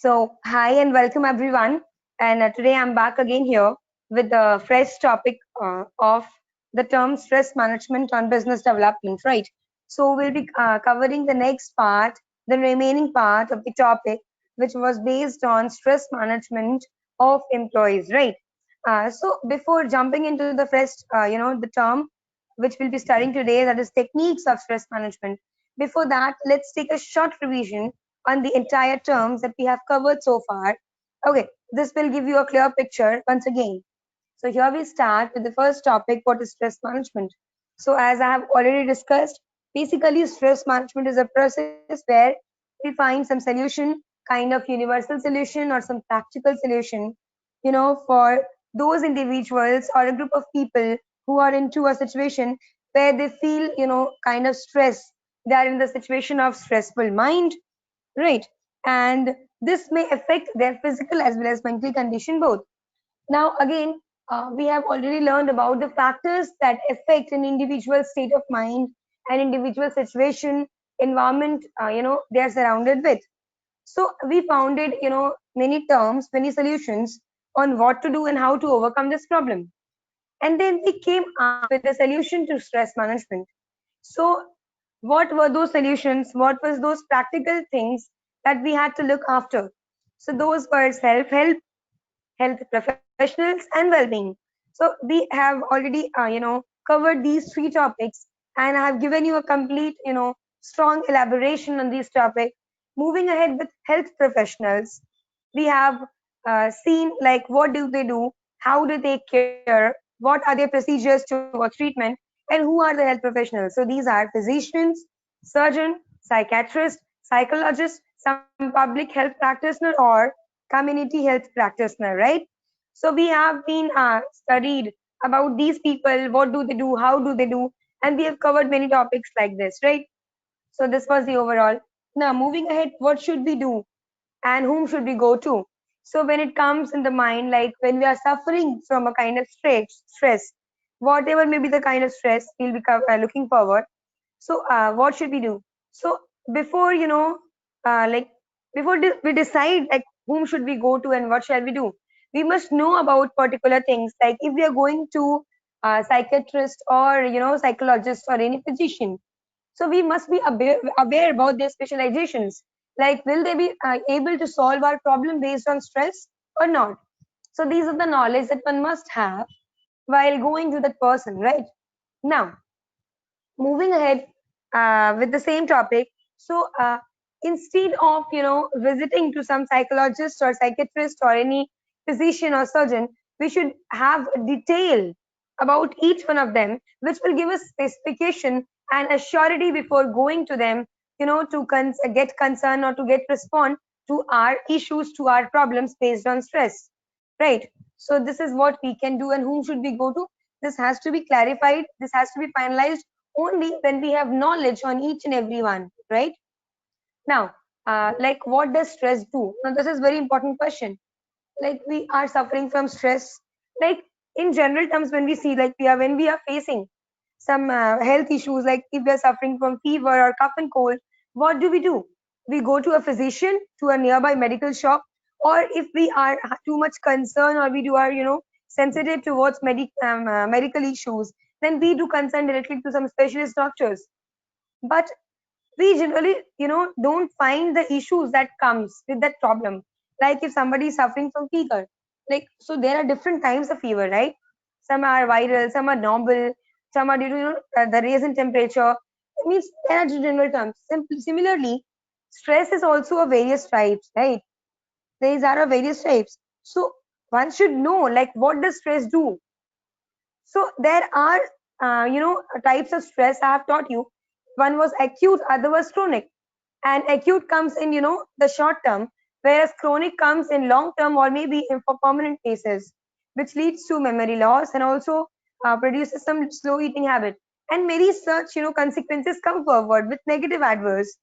Hi and welcome everyone. And today I'm back again here with the fresh topic of the term stress management on business development, right? So, we'll be covering the next part, the remaining part of the topic, which was based on stress management of employees, right? Before jumping into the first, the term which we'll be studying today, that is techniques of stress management. Before that, let's take a short revision on the entire terms that we have covered so far. Okay, this will give you a clear picture once again. So here we start with the first topic, what is stress management? So as I have already discussed, basically stress management is a process where we find some solution, kind of universal solution or some practical solution, for those individuals or a group of people who are into a situation where they feel, kind of stress. They are in the situation of stressful mind, right? And this may affect their physical as well as mental condition both. Now, again, we have already learned about the factors that affect an individual state of mind and individual situation, environment, they are surrounded with. So we founded, many terms, many solutions on what to do and how to overcome this problem. And then we came up with a solution to stress management. So what were those solutions? What was those practical things that we had to look after? So those were self-help, health professionals, and well-being. So we have already, covered these three topics, and I have given you a complete, strong elaboration on these topics. Moving ahead with health professionals, we have seen like what do they do, how do they care, what are their procedures towards treatment, and who are the health professionals. So these are physicians, surgeon, psychiatrist, psychologist, some public health practitioner, or community health practitioner, right? So we have been studied about these people, what do they do, how do they do, and we have covered many topics like this, right? So this was the overall. Now moving ahead, what should we do and whom should we go to? So when it comes in the mind, like when we are suffering from a kind of stress, whatever may be the kind of stress, we'll be looking forward. So what should we do? So before like before we decide like whom should we go to and what shall we do, we must know about particular things. Like if we are going to a psychiatrist or psychologist or any physician, so we must be aware about their specializations. Like, will they be able to solve our problem based on stress or not? So these are the knowledge that one must have while going to that person, right? Now, moving ahead with the same topic. So instead of visiting to some psychologist or psychiatrist or any physician or surgeon, we should have a detail about each one of them, which will give us specification and a surety before going to them, to get concern or to get respond to our issues, to our problems based on stress, right? So this is what we can do, and whom should we go to? This has to be clarified. This has to be finalized only when we have knowledge on each and every one, right? Now, like what does stress do? Now, this is very important question. Like we are suffering from stress. Like in general terms, when we see like when we are facing some health issues, like if we are suffering from fever or cough and cold, what do? We go to a physician, to a nearby medical shop, or if we are too much concerned or we do are sensitive towards medical issues, then we do concern directly to some specialist doctors. But we generally don't find the issues that comes with that problem. Like if somebody is suffering from fever, like so there are different types of fever, right? Some are viral, some are normal, some are due to the raise in temperature. It means there are general terms. Similarly, stress is also a various types, right? These are a various types. So one should know like what does stress do. So there are types of stress I have taught you. One was acute, other was chronic. And acute comes in the short term, whereas chronic comes in long term or maybe in for permanent cases, which leads to memory loss and also produces some slow eating habit. And many such consequences come forward with negative adverse.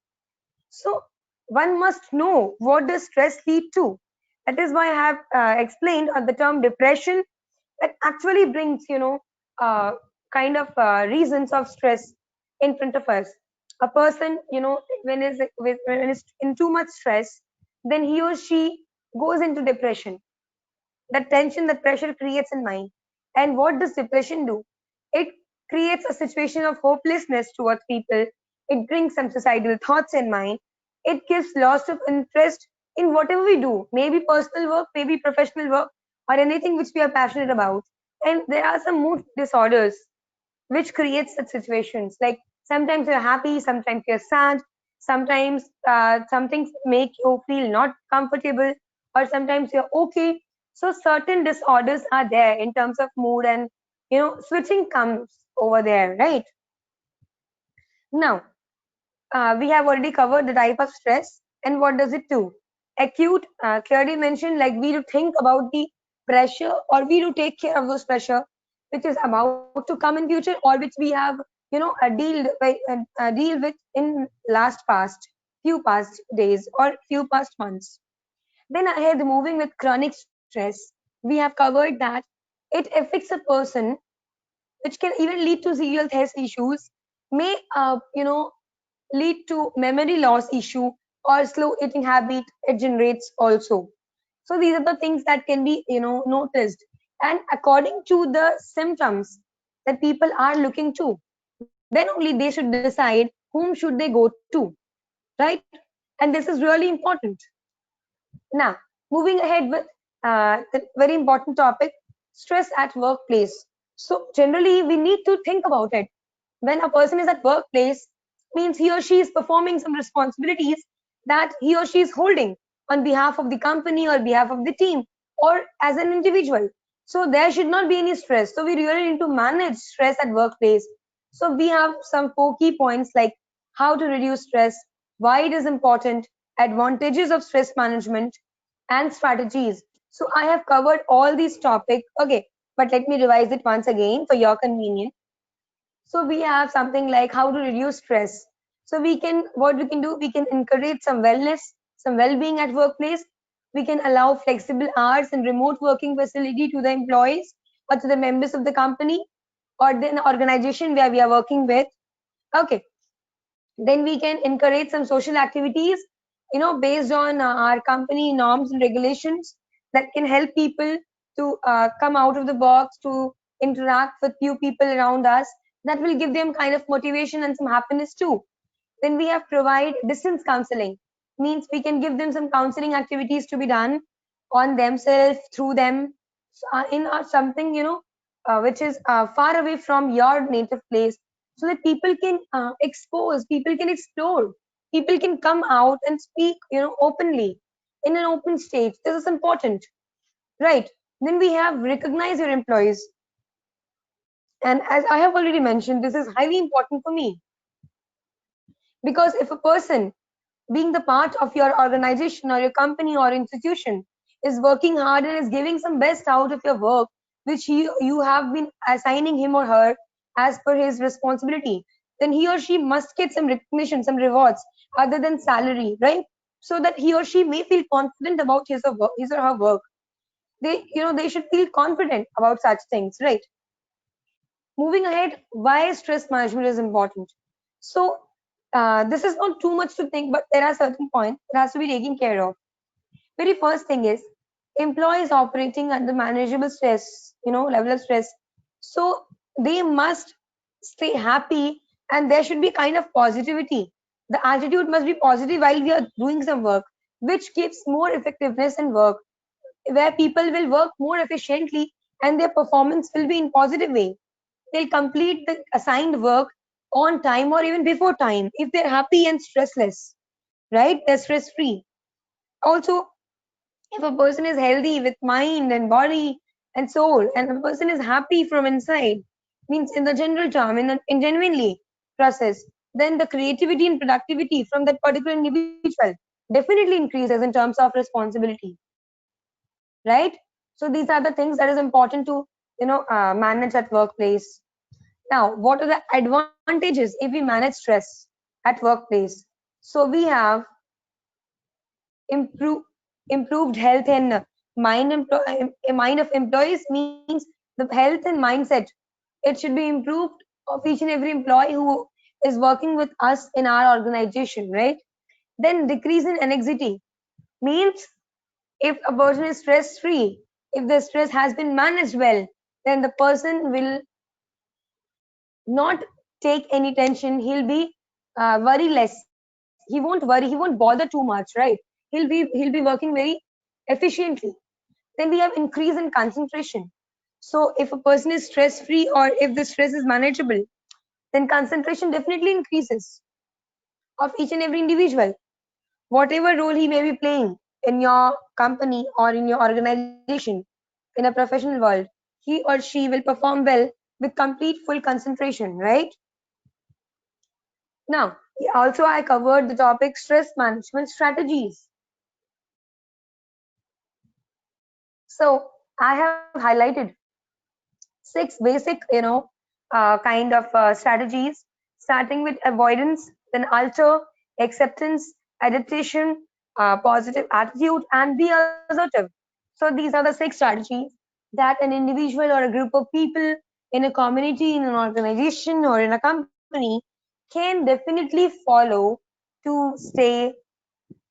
So one must know what does stress lead to. That is why I have explained the term depression, that actually brings uh, kind of reasons of stress in front of us. A person when is in too much stress, then he or she goes into depression. The tension, that pressure creates in mind. And what does depression do? It creates a situation of hopelessness towards people. It brings some suicidal thoughts in mind. It gives loss of interest in whatever we do, maybe personal work, maybe professional work, or anything which we are passionate about. And there are some mood disorders which creates such situations. Like sometimes you're happy, sometimes you're sad, sometimes some things make you feel not comfortable, or sometimes you're okay. So certain disorders are there in terms of mood, and switching comes over there, right? Now, we have already covered the type of stress and what does it do. Acute, clearly mentioned, like we do think about the pressure, or we do take care of those pressure which is about to come in future, or which we have deal with in last past few past days or few past months. Then ahead, moving with chronic stress, we have covered that it affects a person, which can even lead to serious health issues, may lead to memory loss issue or slow eating habit it generates also. So these are the things that can be noticed, and according to the symptoms that people are looking to, then only they should decide whom should they go to, right? And this is really important. Now, moving ahead with the very important topic, stress at workplace. So generally we need to think about it. When a person is at workplace, means he or she is performing some responsibilities that he or she is holding on behalf of the company or behalf of the team or as an individual. So there should not be any stress. So we really need to manage stress at workplace. So we have some 4 key points, like how to reduce stress, why it is important, advantages of stress management, and strategies. So I have covered all these topics. Okay, but let me revise it once again for your convenience. So we have something like how to reduce stress. So what we can do, we can encourage some wellness, some well-being at workplace. We can allow flexible hours and remote working facility to the employees or to the members of the company or the organization where we are working with. Okay, then we can encourage some social activities, based on our company norms and regulations, that can help people to come out of the box, to interact with few people around us, that will give them kind of motivation and some happiness too. Then we have provide distance counseling, means we can give them some counseling activities to be done on themselves, through them, in something which is far away from your native place, so that people can expose, people can explore, people can come out and speak openly in an open stage. This is important, right? Then we have recognize your employees, and as I have already mentioned, this is highly important for me, because if a person being the part of your organization or your company or institution is working hard and is giving some best out of your work, which you have been assigning him or her as per his responsibility, then he or she must get some recognition, some rewards other than salary, right? So that he or she may feel confident about his or her work. They should feel confident about such things, right? Moving ahead, why stress management is important. So this is not too much to think, but there are certain points that has to be taken care of. Very first thing is employees operating under manageable stress, level of stress. So they must stay happy, and there should be kind of positivity. The attitude must be positive while we are doing some work, which gives more effectiveness in work, where people will work more efficiently and their performance will be in positive way. They'll complete the assigned work on time or even before time if they're happy and stressless, right? They're stress free. Also, if a person is healthy with mind and body and soul, and a person is happy from inside, means in the general term, in genuinely process, then the creativity and productivity from that particular individual definitely increases in terms of responsibility, right? So these are the things that is important to manage at workplace. Now, what are the advantages if we manage stress at workplace? So we have improve, improved health and mind of employees, means the health and mindset. It should be improved of each and every employee who is working with us in our organization, right? Then decrease in anxiety. Means if a person is stress free, if the stress has been managed well, then the person will not take any tension. He'll be worry less. He won't worry. He won't bother too much, right? He'll be working very efficiently. Then we have increase in concentration. So if a person is stress free or if the stress is manageable, then concentration definitely increases of each and every individual, whatever role he may be playing in your company or in your organization, in a professional world, he or she will perform well with complete full concentration, right? Now, also I covered the topic stress management strategies. So I have highlighted six basic, kind of strategies, starting with avoidance, then alter, acceptance, adaptation, positive attitude, and be assertive. So these are the six strategies that an individual or a group of people in a community, in an organization, or in a company can definitely follow to stay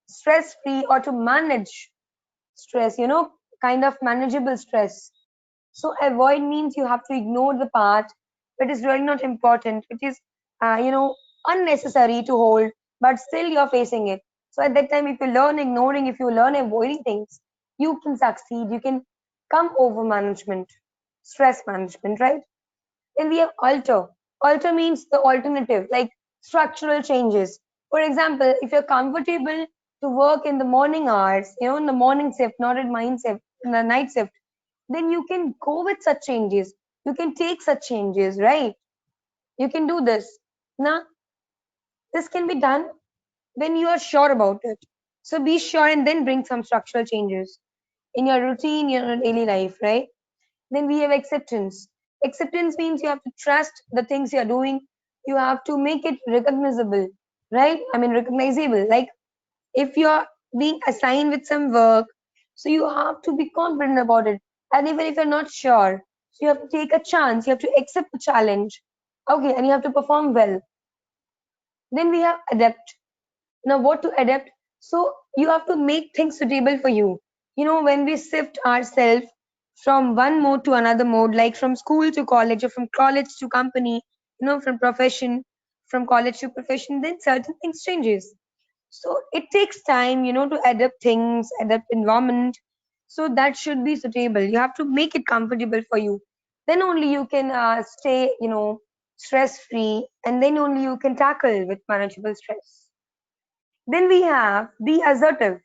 stress free or to manage stress, kind of manageable stress. So avoid means you have to ignore the part that is really not important, which is, unnecessary to hold, but still you're facing it. So at that time, if you learn ignoring, if you learn avoiding things, you can succeed. You can come over management, stress management, right? Then we have alter. Alter means the alternative, like structural changes. For example, if you're comfortable to work in the morning hours, in the morning shift, not at night shift, in the night shift, then you can go with such changes. You can take such changes, right? You can do this. Now, this can be done when you are sure about it. So be sure and then bring some structural changes in your routine, your daily life, right? Then we have acceptance. Acceptance means you have to trust the things you're doing. You have to make it recognizable, right? I mean, recognizable. Like if you're being assigned with some work, so you have to be confident about it. And even if you're not sure, so you have to take a chance, you have to accept the challenge. Okay, and you have to perform well. Then we have adapt. Now, what to adapt? So you have to make things suitable for you. When we shift ourselves from one mode to another mode, like from school to college or from college to company, from profession, from college to profession, then certain things changes. So it takes time, to adapt things, adapt environment. So that should be suitable. You have to make it comfortable for you. Then only you can stay, stress free, and then only you can tackle with manageable stress. Then we have be assertive,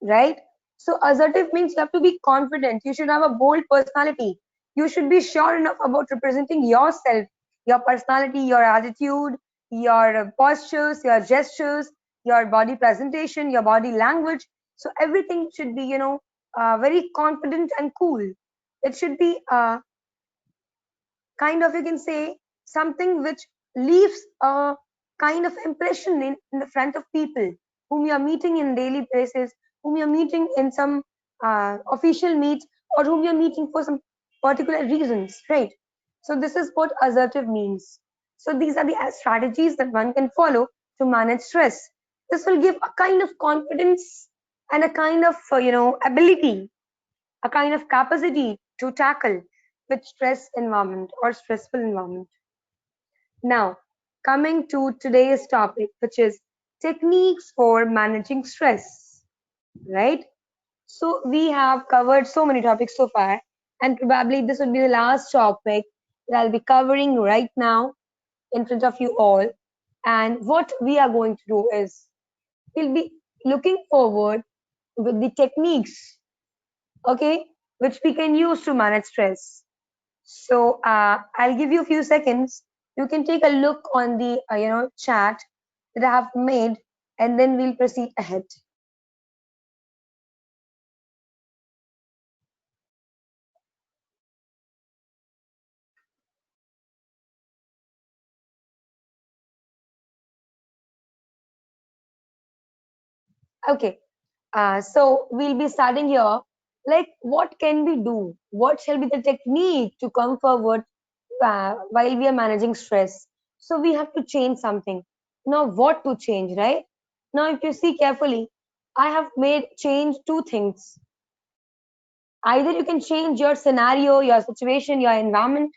right? So assertive means you have to be confident. You should have a bold personality. You should be sure enough about representing yourself, your personality, your attitude, your postures, your gestures, your body presentation, your body language. So everything should be, very confident and cool. It should be kind of, you can say, something which leaves a kind of impression in the front of people whom you are meeting in daily basis, whom you're meeting in some official meet, or whom you're meeting for some particular reasons, right? So this is what assertive means. So these are the strategies that one can follow to manage stress. This will give a kind of confidence and a kind of ability, a kind of capacity to tackle with stress environment or stressful environment. Now, coming to today's topic, which is techniques for managing stress, right? So we have covered so many topics so far, and probably this would be the last topic that I'll be covering right now in front of you all. And what we are going to do is we'll be looking forward with the techniques, okay, which we can use to manage stress. So I'll give you a few seconds. You can take a look on the chat that I have made, and then we'll proceed ahead. Okay. So we'll be starting here. Like, what can we do? What shall be the technique to come forward while we are managing stress? So we have to change something. Now, what to change, right? Now, if you see carefully, I have made change two things. Either you can change your scenario, your situation, your environment,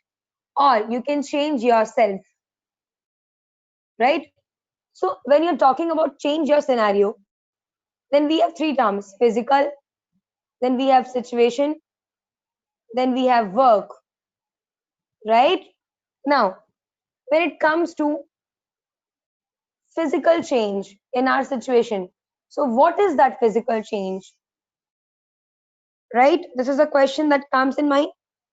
or you can change yourself, right? So when you're talking about change your scenario, then we have three terms: physical, then we have situation, then we have work, right? Now, when it comes to physical change in our situation, so what is that physical change, right? This is a question that comes in mind.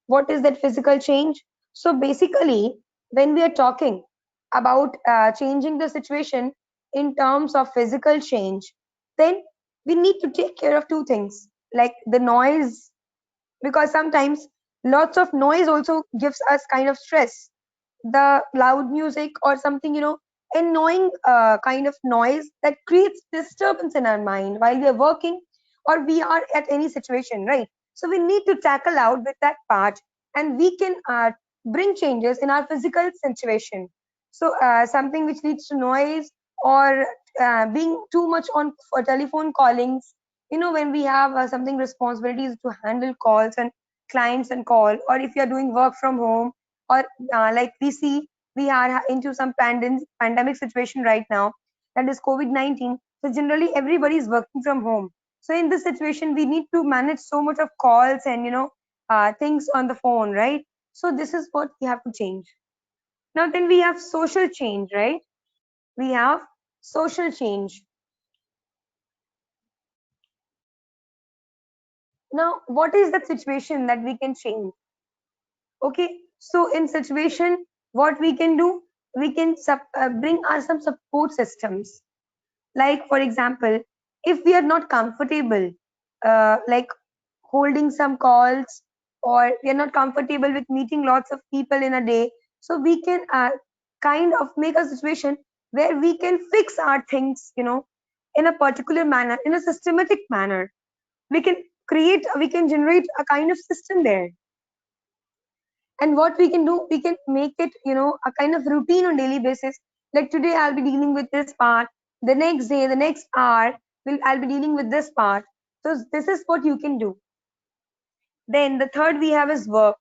What is that physical change? So basically, when we are talking about changing the situation in terms of physical change, then we need to take care of two things, like the noise, because sometimes lots of noise also gives us kind of stress. The loud music or something, annoying kind of noise that creates disturbance in our mind while we are working or we are at any situation, right? So we need to tackle out with that part, and we can bring changes in our physical situation. So something which leads to noise, or being too much on for telephone callings, when we have something responsibilities to handle calls and clients and call, or if you're doing work from home, or like we see, we are into some pandemic situation right now, that is COVID-19. So generally everybody is working from home. So in this situation we need to manage so much of calls and things on the phone, right? So this is what we have to change. Now then we have social change, right? We have social change. Now what is the situation that we can change? Okay, so in situation, what we can do, we can bring our some support systems. Like for example, if we are not comfortable like holding some calls, or we are not comfortable with meeting lots of people in a day, so we can kind of make a situation where we can fix our things, in a particular manner, in a systematic manner. We can we can generate a kind of system there. And what we can do, we can make it, a kind of routine on daily basis. Like today I'll be dealing with this part, the next day, the next hour, I'll be dealing with this part. So this is what you can do. Then the third we have is work.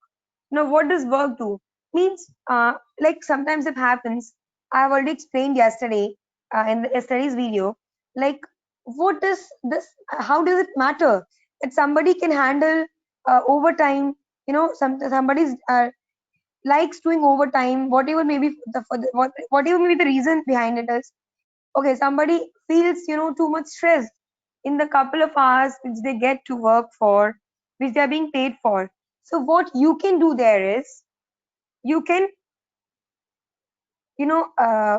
Now what does work do? Means like sometimes it happens, I have already explained yesterday in the yesterday's video, like what does this, how does it matter that somebody can handle overtime, somebody's likes doing overtime, whatever may be whatever may be the reason behind it is. Okay, somebody feels, too much stress in the couple of hours which they get to work for, which they are being paid for. So what you can do there is, you can, you know uh,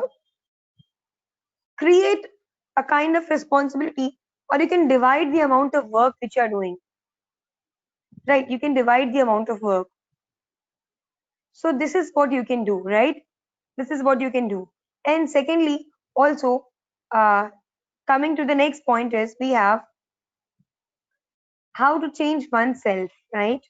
create a kind of responsibility, or you can divide the amount of work which you are doing, right? You can divide the amount of work. So this is what you can do, right? This is what you can do. And secondly, also, uh, coming to the next point is, we have how to change oneself, right?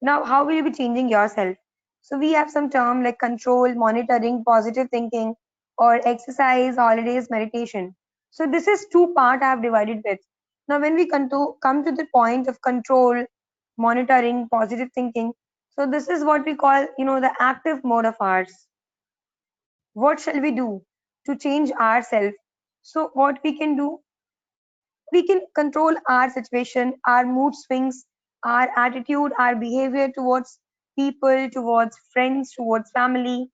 Now how will you be changing yourself? So we have some term like control, monitoring, positive thinking, or exercise, holidays, meditation. So this is two part I have divided with. Now when we come to the point of control, monitoring, positive thinking, so this is what we call, the active mode of ours. What shall we do to change ourselves? So what we can do, we can control our situation, our mood swings, our attitude, our behavior towards people, towards friends, towards family.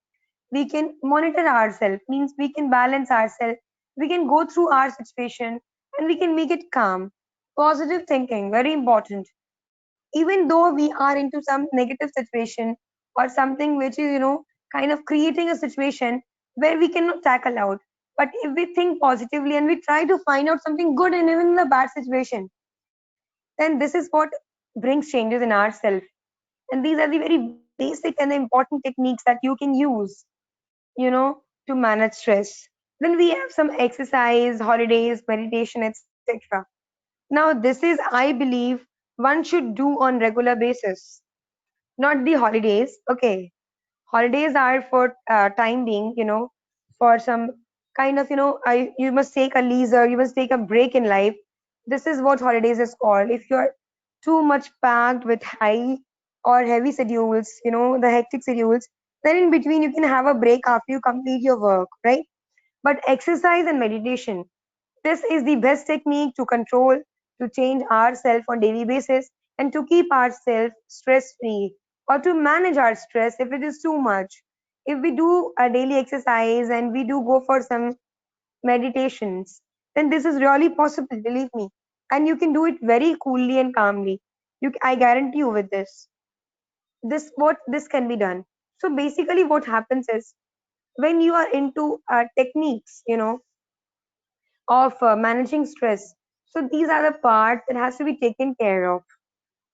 We can monitor ourselves, means we can balance ourselves, we can go through our situation, and we can make it calm. Positive thinking, very important. Even though we are into some negative situation, or something which is, kind of creating a situation where we cannot tackle out, but if we think positively and we try to find out something good in even in a bad situation, then this is what brings changes in ourselves. And these are the very basic and the important techniques that you can use, to manage stress. Then we have some exercise, holidays, meditation, etc. Now this is, I believe, one should do on regular basis, not the holidays. Okay, holidays are for time being, for some kind of, you must take a leisure, you must take a break in life. This is what holidays is called. If you're too much packed with high or heavy schedules, the hectic schedules, then in between you can have a break after you complete your work, right? But exercise and meditation, this is the best technique to control, to change ourselves on daily basis, and to keep ourselves stress free, or to manage our stress if it is too much. If we do a daily exercise and we do go for some meditations, then this is really possible, believe me. And you can do it very coolly and calmly. I guarantee you with this. This can be done. So basically, what happens is when you are into techniques, of managing stress. So these are the parts that has to be taken care of,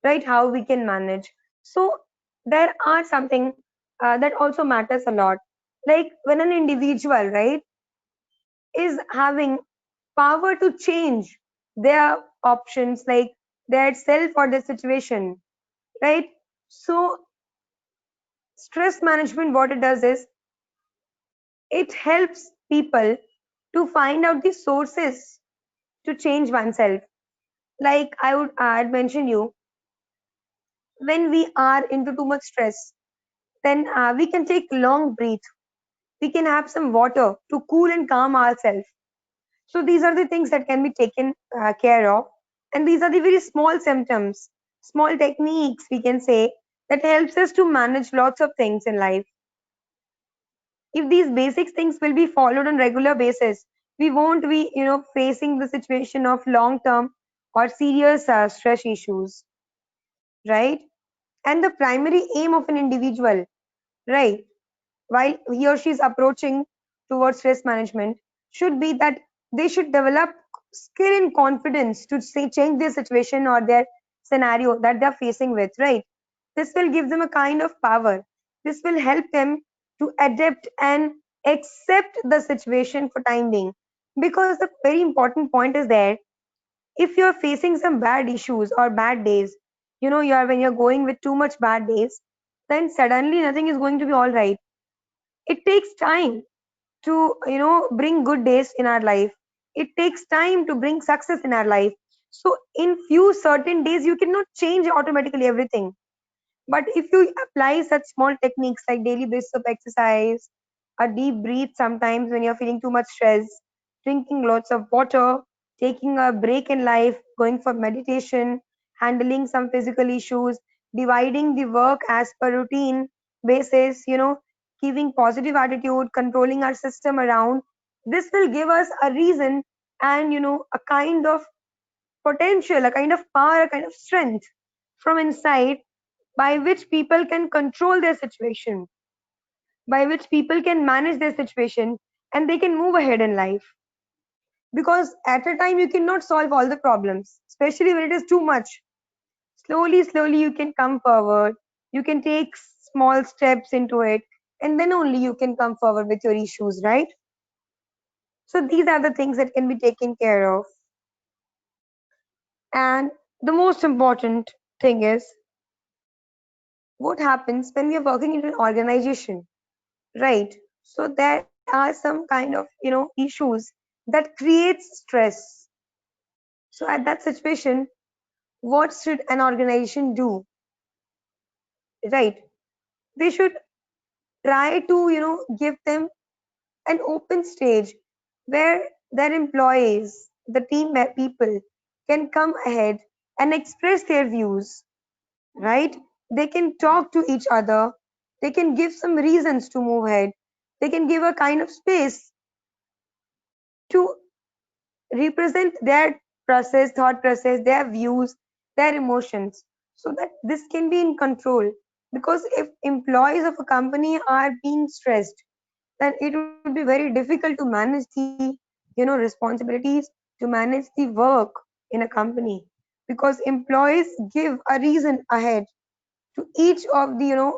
right? How we can manage. So there are something that also matters a lot. Like when an individual, right, is having power to change their options, like their self or their situation, right? So stress management, what it does is it helps people to find out the sources to change oneself. Like I'd mention you, when we are into too much stress, then we can take long breath. We can have some water to cool and calm ourselves. So these are the things that can be taken care of, and these are the very small symptoms, small techniques we can say, that helps us to manage lots of things in life. If these basic things will be followed on regular basis, we won't be facing the situation of long term or serious stress issues, right? And the primary aim of an individual, right, while he or she is approaching towards stress management, should be that they should develop skill and confidence to say change their situation or their scenario that they're facing with, right? This will give them a kind of power. This will help them to adapt and accept the situation for time being. Because the very important point is there, if you're facing some bad issues or bad days, when you're going with too much bad days, then suddenly nothing is going to be all right. It takes time to bring good days in our life. It takes time to bring success in our life. So in few certain days you cannot change automatically everything, but if you apply such small techniques like daily basis of exercise, a deep breath sometimes when you're feeling too much stress, drinking lots of water, taking a break in life, going for meditation, handling some physical issues, dividing the work as per routine basis, giving positive attitude, controlling our system around, this will give us a reason and a kind of potential, a kind of power, a kind of strength from inside, by which people can control their situation, by which people can manage their situation, and they can move ahead in life. Because at a time, you cannot solve all the problems, especially when it is too much. Slowly, slowly, you can come forward. You can take small steps into it, and then only you can come forward with your issues, right? So, these are the things that can be taken care of. And the most important thing is what happens when we are working in an organization. Right. So there are some kind of, issues that creates stress. So at that situation, what should an organization do? Right. They should try to, give them an open stage where their employees, the people can come ahead and express their views, right? They can talk to each other. They can give some reasons to move ahead. They can give a kind of space to represent their process, thought process, their views, their emotions, so that this can be in control. Because if employees of a company are being stressed, then it would be very difficult to manage the responsibilities, to manage the work in a company, because employees give a reason ahead to each of the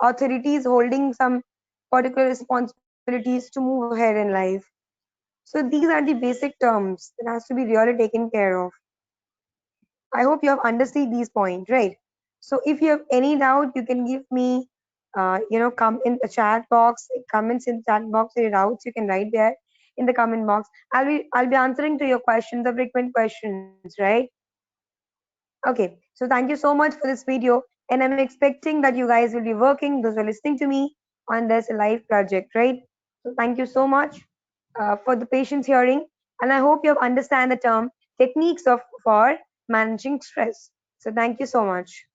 authorities holding some particular responsibilities to move ahead in life. So these are the basic terms that has to be really taken care of. I hope you have understood these points, right? So if you have any doubt, you can give me, come in the chat box, comments in the chat box, your doubts you can write there. in the comment box. I'll be answering to your questions, the frequent questions, right? Okay, so thank you so much for this video, and I'm expecting that you guys will be working, those who are listening to me, on this live project, right? So thank you so much for the patience hearing, and I hope you have understand the term techniques of for managing stress. So thank you so much.